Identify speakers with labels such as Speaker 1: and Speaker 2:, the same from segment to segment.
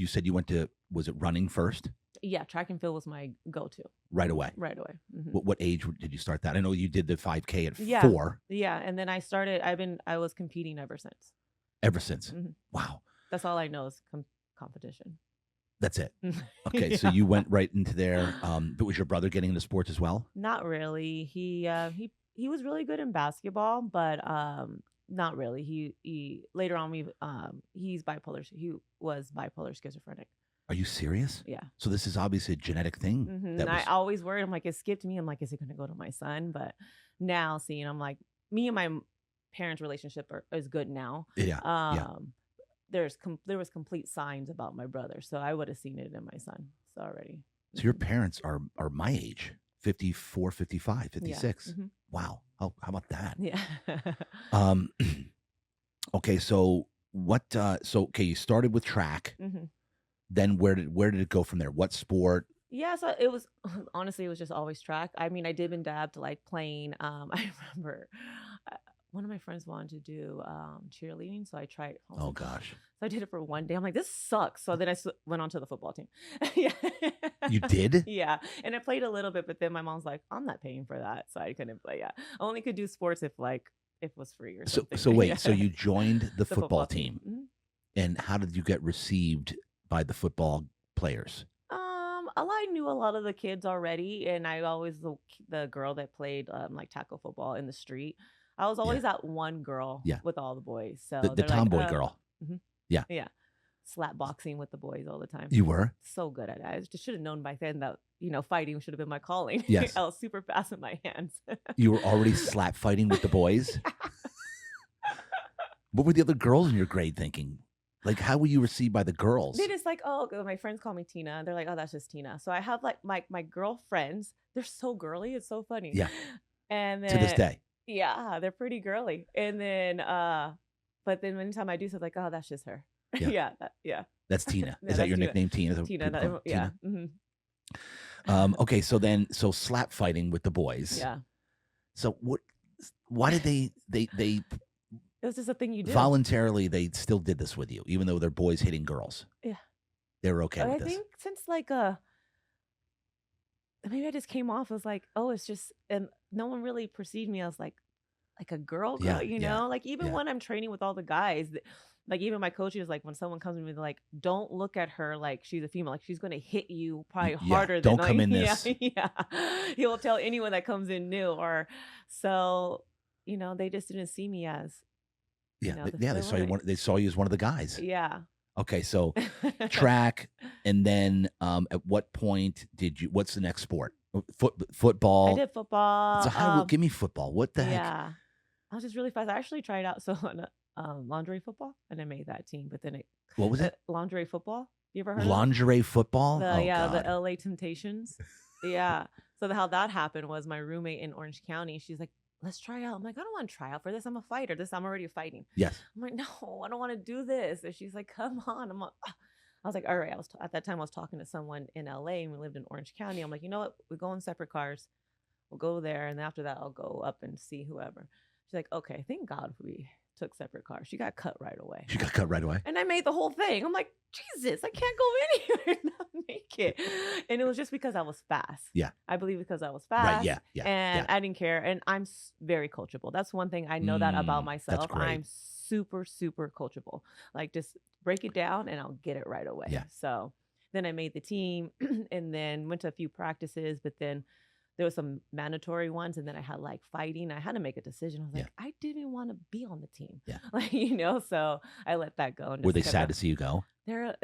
Speaker 1: you said you went to, was it running first?
Speaker 2: Yeah, track and field was my go-to.
Speaker 1: Right away.
Speaker 2: Right away. Mm-hmm.
Speaker 1: What age did you start that? I know you did the 5K at
Speaker 2: Yeah.
Speaker 1: 4.
Speaker 2: Yeah, and then I was competing ever since.
Speaker 1: Ever since.
Speaker 2: Mm-hmm.
Speaker 1: Wow.
Speaker 2: That's all I know is competition.
Speaker 1: That's it. Okay, yeah. So you went right into there. But was your brother getting into sports as well?
Speaker 2: Not really. He was really good in basketball, but not really. He later on he's bipolar. He was bipolar schizophrenic.
Speaker 1: Are you serious?
Speaker 2: Yeah.
Speaker 1: So this is obviously a genetic thing.
Speaker 2: Mm-hmm. And I always worried. I'm like, it skipped me. I'm like, is it going to go to my son? But now seeing, I'm like, me and my parents' relationship is good now.
Speaker 1: Yeah.
Speaker 2: There was complete signs about my brother, so I would have seen it in my son already.
Speaker 1: So your parents are my age, 54, 55, 56. Yeah. Mm-hmm. Wow. How about that?
Speaker 2: Yeah.
Speaker 1: Okay. So okay, you started with track. Mm-hmm. Then where did it go from there? What sport?
Speaker 2: Yeah, so it was honestly, it was just always track. I mean, I dib and dabbed like playing. I remember one of my friends wanted to do cheerleading, so I tried.
Speaker 1: Oh gosh!
Speaker 2: So I did it for one day. I'm like, this sucks. So then I went on to the football team. Yeah.
Speaker 1: You did?
Speaker 2: Yeah, and I played a little bit, but then my mom's like, I'm not paying for that, so I couldn't play. Yeah, I only could do sports if it was free or something.
Speaker 1: So wait, so you joined the football team,
Speaker 2: mm-hmm.
Speaker 1: And how did you get received by the football players?
Speaker 2: I knew a lot of the kids already, and I always the girl that played like tackle football in the street. I was always that one girl with all the boys. So
Speaker 1: the tomboy girl.
Speaker 2: Mm-hmm.
Speaker 1: Yeah.
Speaker 2: Yeah. Slap boxing with the boys all the time.
Speaker 1: You were?
Speaker 2: So good at it. I just should have known back then that, fighting should have been my calling.
Speaker 1: Yes.
Speaker 2: I was super fast in my hands.
Speaker 1: You were already slap fighting with the boys? What were the other girls in your grade thinking? Like, how were you received by the girls?
Speaker 2: They just like, oh, my friends call me Tina. They're like, oh, that's just Tina. So I have like my girlfriends. They're so girly. It's so funny.
Speaker 1: Yeah.
Speaker 2: And then,
Speaker 1: to this day.
Speaker 2: Yeah, they're pretty girly. And then, but then anytime I do something, like, oh, that's just her.
Speaker 1: Yeah.
Speaker 2: Yeah.
Speaker 1: That's Tina. Is that your nickname, Tina?
Speaker 2: Tina. Yeah.
Speaker 1: Mm-hmm. Okay. So slap fighting with the boys.
Speaker 2: Yeah.
Speaker 1: So why did they
Speaker 2: it was just a thing you did.
Speaker 1: Voluntarily, they still did this with you, even though they're boys hitting girls.
Speaker 2: Yeah.
Speaker 1: They were okay with this.
Speaker 2: I think since maybe I just came off as like, oh, it's just, and no one really perceived me as like a girl, you know? Like even when I'm training with all the guys, like even my coaches, like when someone comes to me, they're like, don't look at her like she's a female. Like she's going to hit you probably harder than
Speaker 1: don't come in this.
Speaker 2: Yeah. He will tell anyone that comes in new or so, they just didn't see me as.
Speaker 1: They saw you as one of the guys.
Speaker 2: Yeah.
Speaker 1: Okay, so track, and then at what point what's the next sport? Football.
Speaker 2: I did football.
Speaker 1: So give me football. What the heck?
Speaker 2: Yeah, I was just really fast. I actually tried out lingerie football, and I made that team. But then
Speaker 1: what was it?
Speaker 2: Lingerie football. You ever heard
Speaker 1: lingerie football?
Speaker 2: The LA Temptations. Yeah. So how that happened was my roommate in Orange County. She's like, let's try out. I'm like, I don't want to try out for this. I'm a fighter. I'm already fighting.
Speaker 1: Yes.
Speaker 2: I'm like, no, I don't want to do this. And she's like, come on. I'm like, I was like, all right. At that time I was talking to someone in LA and we lived in Orange County. I'm like, you know what? We go in separate cars. We'll go there. And after that, I'll go up and see whoever. She's like, okay, thank God we took separate cars. She got cut right away. And I made the whole thing. I'm like, Jesus, I can't go anywhere and not make it. And it was just because I was fast.
Speaker 1: Yeah.
Speaker 2: I believe because I was fast.
Speaker 1: Right. Yeah.
Speaker 2: And I didn't care. And I'm very coachable. That's one thing I know that about myself.
Speaker 1: That's great.
Speaker 2: I'm super, super coachable. Like just break it down and I'll get it right away.
Speaker 1: Yeah.
Speaker 2: So then I made the team and then went to a few practices, but then there were some mandatory ones, and then I had like fighting. I had to make a decision. I was like, I didn't want to be on the team.
Speaker 1: Yeah.
Speaker 2: Like, so I let that go. And
Speaker 1: were they sad to see you go?
Speaker 2: They were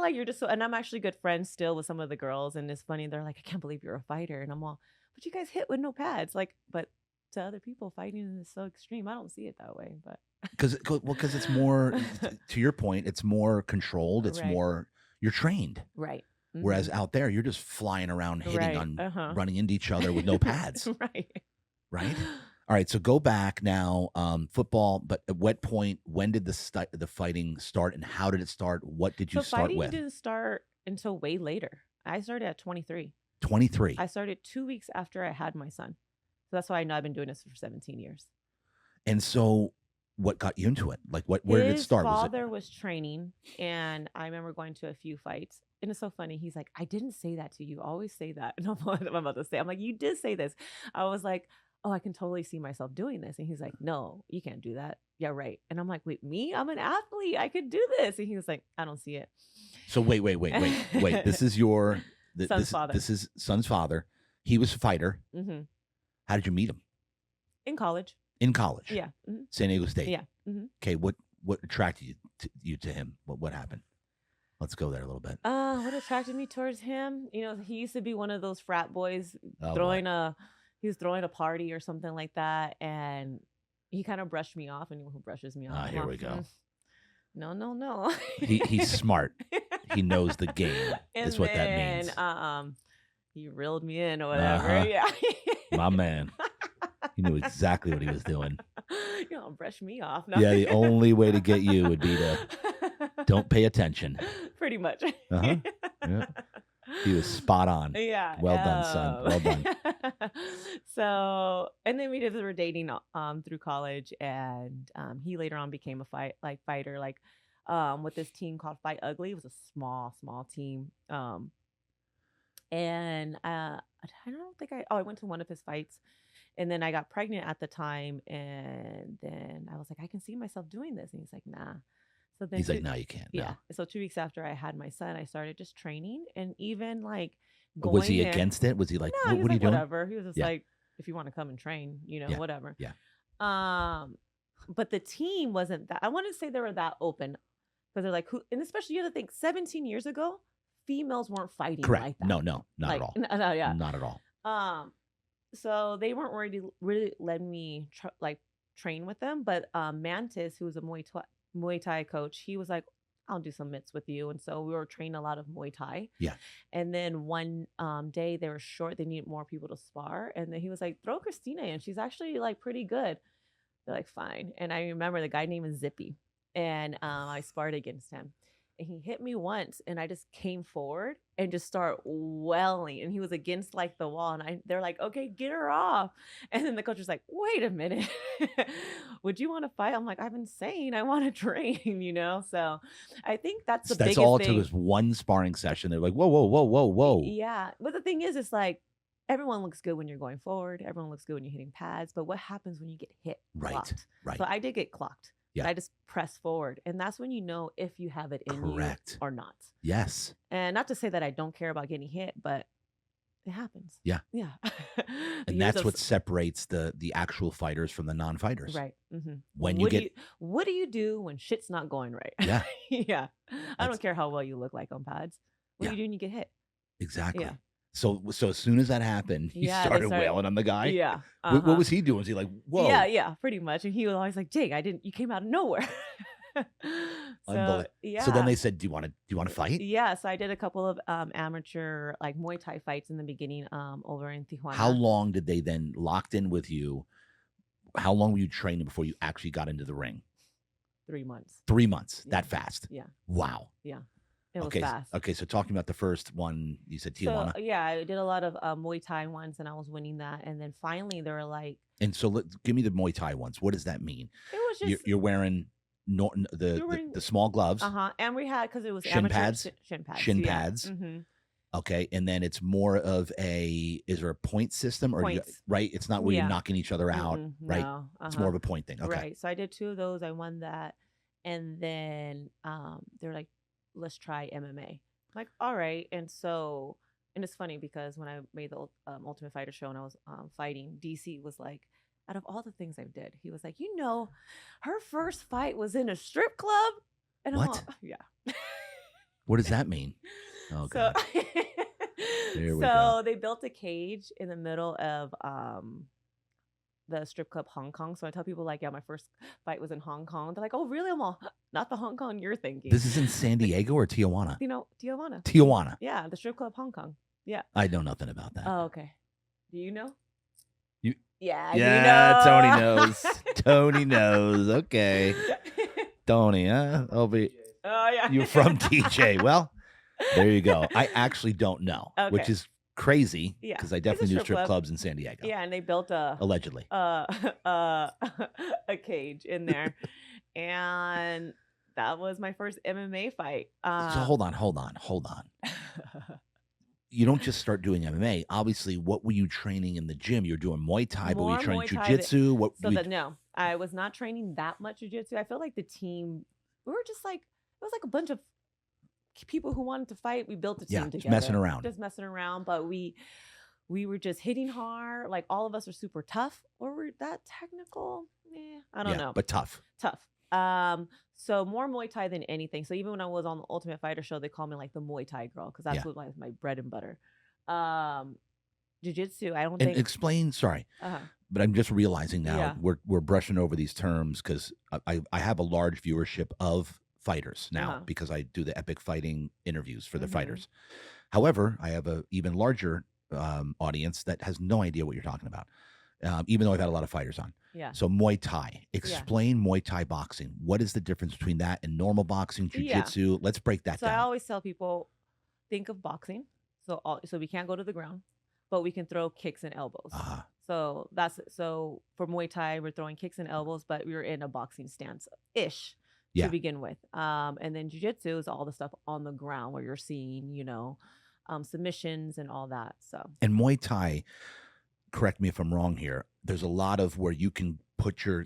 Speaker 2: like, you're just so, and I'm actually good friends still with some of the girls. And it's funny. They're like, I can't believe you're a fighter. And I'm all, but you guys hit with no pads. Like, but to other people, fighting is so extreme. I don't see it that way, but.
Speaker 1: Because it's more, to your point, it's more controlled. It's more, you're trained.
Speaker 2: Right. Mm-hmm.
Speaker 1: Whereas out there, you're just flying around, hitting on, running into each other with no pads. Right. All right. So go back now, football. But at what point? When did the fighting start, and how did it start? What did you start with?
Speaker 2: Fighting didn't start until way later. I started at 23.
Speaker 1: 23.
Speaker 2: I started 2 weeks after I had my son. So that's why I know I've been doing this for 17 years.
Speaker 1: And so, what got you into it? Like, where did it start?
Speaker 2: His father was training, and I remember going to a few fights. And it's so funny. He's like, I didn't say that to you. Always say that. And I'm about to say, I'm like, you did say this. I was like, oh, I can totally see myself doing this. And he's like, no, you can't do that. Yeah, right. And I'm like, wait, me? I'm an athlete. I could do this. And he was like, I don't see it.
Speaker 1: So wait. This is your
Speaker 2: son's father.
Speaker 1: This is son's father. He was a fighter.
Speaker 2: Mm-hmm.
Speaker 1: How did you meet him?
Speaker 2: In college.
Speaker 1: In college.
Speaker 2: Yeah. Mm-hmm.
Speaker 1: San Diego State.
Speaker 2: Yeah. Mm-hmm.
Speaker 1: Okay. What attracted you to him? What happened? Let's go there a little bit.
Speaker 2: What attracted me towards him? You know, he used to be one of those frat boys he was throwing a party or something like that, and he kind of brushed me off. Anyone who brushes me off.
Speaker 1: Here we go.
Speaker 2: No.
Speaker 1: He's smart. He knows the game. Is what that means.
Speaker 2: He reeled me in or whatever. Yeah.
Speaker 1: My man. He knew exactly what he was doing.
Speaker 2: You know, brush me off. No.
Speaker 1: Yeah, the only way to get you would be to don't pay attention.
Speaker 2: Pretty much.
Speaker 1: Yeah. He was spot on.
Speaker 2: Yeah.
Speaker 1: Well done, son. Well done.
Speaker 2: So, and then we were dating through college, and he later on became a fighter, with this team called Fight Ugly. It was a small team. And I don't think I went to one of his fights, and then I got pregnant at the time, and then I was like, I can see myself doing this, and he's like, nah. So then
Speaker 1: he's like, no, you can't.
Speaker 2: Yeah.
Speaker 1: No.
Speaker 2: So 2 weeks after I had my son, I started just training, and even like
Speaker 1: going. Was he against it? Was he like,
Speaker 2: no,
Speaker 1: what are you doing?
Speaker 2: Whatever. He was just like, if you want to come and train, whatever.
Speaker 1: Yeah.
Speaker 2: But the team wasn't that. I want to say they were that open, because they're like, who? And especially you have to think, 17 years ago, females weren't fighting like that.
Speaker 1: No, not at all.
Speaker 2: No, yeah,
Speaker 1: not at all.
Speaker 2: So they weren't really letting me train with them. But Mantis, who was a Muay Thai coach, he was like, I'll do some mitts with you. And so we were training a lot of Muay Thai.
Speaker 1: Yeah.
Speaker 2: And then one day they were short. They needed more people to spar. And then he was like, throw Christina in. She's actually like pretty good. They're like, fine. And I remember the guy named Zippy. And I sparred against him. And he hit me once, and I just came forward and just start welling. And he was against like the wall, and they're like, okay, get her off. And then the coach was like, wait a minute, would you want to fight? I'm like, I've been saying I want to train, So I think that's the biggest thing. That's all it took
Speaker 1: was one sparring session. They're like, whoa.
Speaker 2: Yeah, but the thing is, it's like everyone looks good when you're going forward. Everyone looks good when you're hitting pads. But what happens when you get hit? Clocked?
Speaker 1: Right.
Speaker 2: So I did get clocked.
Speaker 1: Yeah.
Speaker 2: But I just press forward. And that's when you know if you have it in you or not.
Speaker 1: Yes.
Speaker 2: And not to say that I don't care about getting hit, but it happens.
Speaker 1: Yeah.
Speaker 2: Yeah.
Speaker 1: And that's what separates the actual fighters from the non-fighters.
Speaker 2: Right. Mm-hmm.
Speaker 1: What
Speaker 2: do you do when shit's not going right?
Speaker 1: Yeah.
Speaker 2: Yeah. I don't care how well you look like on pads. What do you do when you get hit?
Speaker 1: Exactly.
Speaker 2: Yeah.
Speaker 1: So as soon as that happened, he started wailing on the guy.
Speaker 2: Yeah.
Speaker 1: What was he doing? Was he like, whoa?
Speaker 2: Yeah, pretty much. And he was always like, Jake, you came out of nowhere. So
Speaker 1: then they said, do you want to fight?
Speaker 2: Yeah. So I did a couple of amateur like Muay Thai fights in the beginning over in Tijuana.
Speaker 1: How long did they then locked in with you? How long were you training before you actually got into the ring?
Speaker 2: 3 months.
Speaker 1: 3 months. Yeah. That fast?
Speaker 2: Yeah.
Speaker 1: Wow.
Speaker 2: Yeah. It was fast.
Speaker 1: Okay, so talking about the first one, you said Tijuana.
Speaker 2: So, yeah, I did a lot of Muay Thai ones, and I was winning that. And then finally, they were like...
Speaker 1: And so, give me the Muay Thai ones. What does that mean?
Speaker 2: It was just...
Speaker 1: You're wearing the small gloves.
Speaker 2: And we had, because it was
Speaker 1: shin pads. Shin
Speaker 2: yeah.
Speaker 1: pads.
Speaker 2: Mm-hmm.
Speaker 1: Okay, and then it's more of is there a point system? Or right? It's not where you're knocking each other out, right?
Speaker 2: No.
Speaker 1: It's more of a point thing. Okay.
Speaker 2: Right, so I did 2 of those. I won that. And then they're like, let's try MMA. I'm like, all right. And so, and it's funny because when I made the Ultimate Fighter show and I was fighting, DC was like, out of all the things I did, he was like, her first fight was in a strip club. And
Speaker 1: what?
Speaker 2: I'm like, yeah.
Speaker 1: What does that mean? Oh, God.
Speaker 2: So they built a cage in the middle of the strip club Hong Kong. So I tell people like, yeah, my first fight was in Hong Kong. They're like, oh, really? I'm all, not the Hong Kong you're thinking.
Speaker 1: This is in San Diego or Tijuana?
Speaker 2: Tijuana.
Speaker 1: Tijuana.
Speaker 2: Yeah, the strip club Hong Kong. Yeah.
Speaker 1: I know nothing about that.
Speaker 2: Oh, okay. Do you know?
Speaker 1: Yeah,
Speaker 2: you know.
Speaker 1: Tony knows. Tony knows. Okay. Tony, huh? Oh, yeah. You're from TJ. Well, there you go. I actually don't know, which is crazy
Speaker 2: Yeah,
Speaker 1: because I
Speaker 2: it's a
Speaker 1: definitely knew
Speaker 2: strip
Speaker 1: strip
Speaker 2: club.
Speaker 1: clubs in San Diego.
Speaker 2: Yeah, and they built a
Speaker 1: Allegedly.
Speaker 2: a cage in there, and that was my first MMA fight.
Speaker 1: So hold on. You don't just start doing MMA. Obviously, what were you training in the gym? You're doing Muay Thai, but were you training jiu-jitsu?
Speaker 2: No, I was not training that much jiu-jitsu. I feel like the team, we were just like, it was like a bunch of people who wanted to fight. We built a team together.
Speaker 1: Just messing around.
Speaker 2: But we were just hitting hard. Like all of us are super tough. Or we're that technical? I don't know.
Speaker 1: But tough.
Speaker 2: So more Muay Thai than anything. So even when I was on the Ultimate Fighter show, they called me like the Muay Thai girl because that's what my bread and butter. Jiu-jitsu, I don't think.
Speaker 1: Explain. Sorry, but I'm just realizing now we're brushing over these terms because I have a large viewership of fighters now because I do the epic fighting interviews for the fighters. However, I have a even larger audience that has no idea what you're talking about. Even though I've had a lot of fighters on.
Speaker 2: Yeah.
Speaker 1: So Muay Thai. Explain Muay Thai boxing. What is the difference between that and normal boxing, jiu-jitsu? Yeah. Let's break that down.
Speaker 2: So I always tell people, think of boxing. So we can't go to the ground, but we can throw kicks and elbows. So for Muay Thai, we're throwing kicks and elbows, but we're in a boxing stance-ish to begin with. And then jiu-jitsu is all the stuff on the ground where you're seeing, submissions and all that. So.
Speaker 1: And Muay Thai, correct me if I'm wrong here, there's a lot of where you can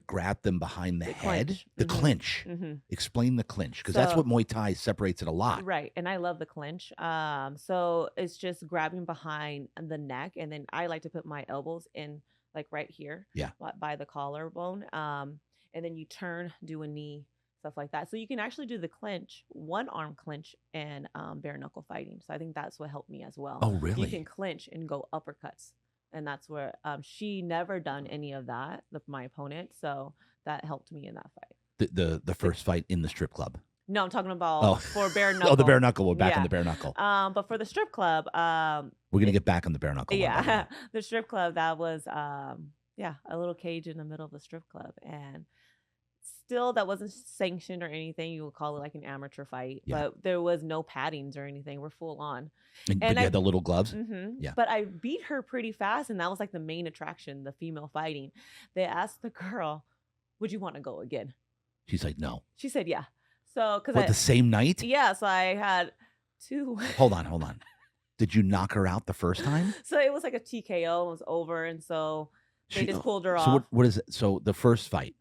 Speaker 1: grab them behind the head.
Speaker 2: Clinch.
Speaker 1: The clinch. Explain the clinch, because that's what Muay Thai separates it a lot.
Speaker 2: Right, and I love the clinch. So it's just grabbing behind the neck, and then I like to put my elbows in, like right here, by the collarbone, and then you turn, do a knee, stuff like that. So you can actually do the clinch, one arm clinch, and bare knuckle fighting. So I think that's what helped me as well.
Speaker 1: Oh, really?
Speaker 2: You can clinch and go uppercuts. And that's where she never done any of that, my opponent. So that helped me in that fight.
Speaker 1: The first fight in the strip club.
Speaker 2: No, I'm talking about for bare knuckle.
Speaker 1: The bare knuckle. We're back on the bare knuckle.
Speaker 2: But for the strip club,
Speaker 1: we're gonna get back on the bare knuckle.
Speaker 2: Yeah, the strip club, that was a little cage in the middle of the strip club, and still that wasn't sanctioned or anything. You would call it like an amateur fight, but there was no paddings or anything. We're full on.
Speaker 1: And you had the little gloves?
Speaker 2: Yeah. But I beat her pretty fast, and that was like the main attraction, the female fighting. They asked the girl, would you want to go again?
Speaker 1: She's like, no.
Speaker 2: She said, yeah. So, because
Speaker 1: the same night?
Speaker 2: Yeah, so I had two.
Speaker 1: Hold on. Did you knock her out the first time?
Speaker 2: So it was like a TKO, it was over, and so they just pulled her off.
Speaker 1: So what is it? So the first fight,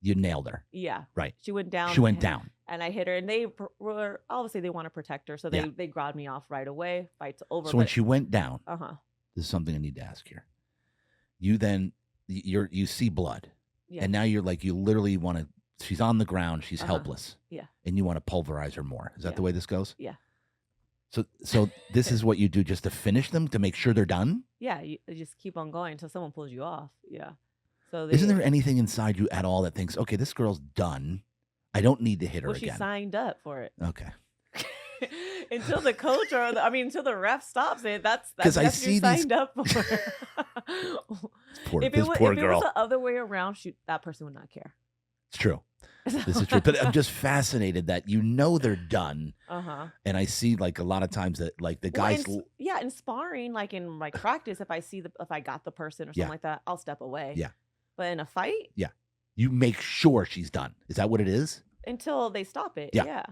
Speaker 1: you nailed her.
Speaker 2: Yeah.
Speaker 1: Right.
Speaker 2: She went down. And I hit her, and they were obviously they want to protect her, so they grabbed me off right away. Fight's over.
Speaker 1: So when she went down, this is something I need to ask here. You see blood, and now you're like, you literally want to. She's on the ground. She's helpless.
Speaker 2: Yeah.
Speaker 1: And you want to pulverize her more. Is that the way this goes?
Speaker 2: Yeah.
Speaker 1: So this is what you do just to finish them, to make sure they're done?
Speaker 2: Yeah. You just keep on going until someone pulls you off. Yeah. So
Speaker 1: isn't there anything inside you at all that thinks, okay, this girl's done, I don't need to hit her again?
Speaker 2: She signed up for it.
Speaker 1: Okay.
Speaker 2: Until the coach until the ref stops it, that's what you signed up for.
Speaker 1: If
Speaker 2: it was the other way around, that person would not care.
Speaker 1: It's true. This is true. But I'm just fascinated that they're done. And I see like a lot of times that like the guys.
Speaker 2: In sparring, like in like practice, if I got the person or something like that, I'll step away.
Speaker 1: Yeah.
Speaker 2: But in a fight,
Speaker 1: you make sure she's done. Is that what it is?
Speaker 2: Until they stop it. Yeah.